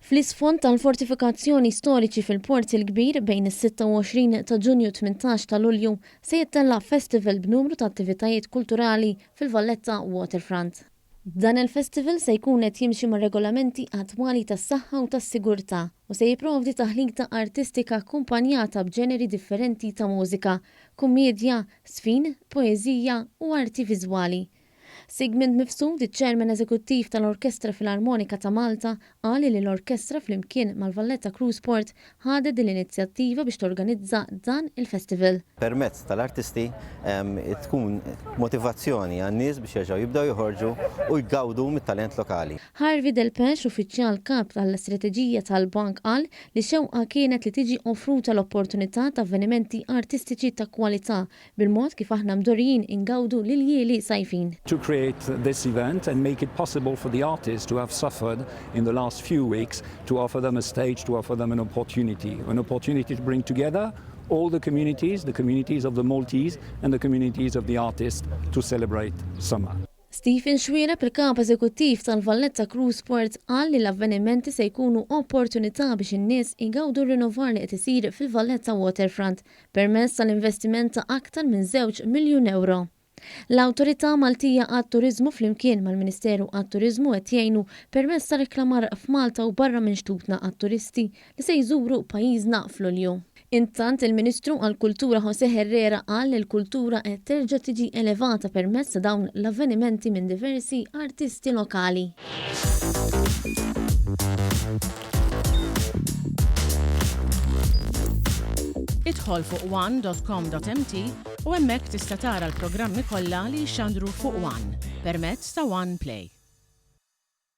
Fl-isfond tal-fortifikazzjoni storiċi fil-Port il-Kbir bejn is-26 ta' Ġunju 18 ta' Lulju se jittella festival b'numru ta' attivitajiet kulturali fil-Valletta Waterfront. Dan il-festival se jkun qed jimxi mar-regolamenti attwali tas-saħħa u tas-sigurtà u se jipprovdi taħlita artistika akkumpanjata b'ġeneri differenti ta' mużika, kummiedja, sfin, poeżija u arti viżwali. Sigmund Mifsud, iċ-ċermen eżekuttiv tal-Orkestra fil-Armonika ta' Malta, qal li l-Orkestra flimkien mal-Valletta Sport ħadet l-inizjattiva biex torganizza dan il-festival. Permezz tal-artisti tkun motivazzjoni għan-nies biex jerġgħu jibdew joħorġu u jgawdu mit-talent lokali. Harvey Delpex, uffiċjal kap tal-istrateġija tal-bank, qal li xewqa kienet li tiġi offruta l-opportunità ta' avvenimenti artistiċi ta' kwalità bil-mod kif aħna mdorrijin ingawdu lil sajfin. To create this event and make it possible for the artists to have suffered in the last few weeks, to offer them a stage, to offer them an opportunity to bring together all the communities of the Maltese and the communities of the artists to celebrate summer. Stephen Xwiera, il-kap eżekuttiv tal-Valletta Sport, qal li l-avvenimenti se jkunu opportunità biex in-nies igawdu r-rinnovar li qed isir fil-Valletta Waterfront permezz tal-investiment ta' aktar minn 2 miljun euro. L-Awtorità Maltija għat-Turiżmu flimkien mal-Ministeru għat-Turiżmu qed jgħinu permezz ta' reklamar f'Malta u barra minn xtutna għat-turisti li se jżuru pajjiżna f'Lulju. Intant il-Ministru għall-Kultura José Herrera qal li l-kultura qed terġa' tiġi elevata permezz ta' dawn l-avvenimenti minn diversi artisti lokali. Idħol fuq one.com.mt u hemmhekk tista' tara l-programmi kollha li jxandru fuq One permezz ta' One Play.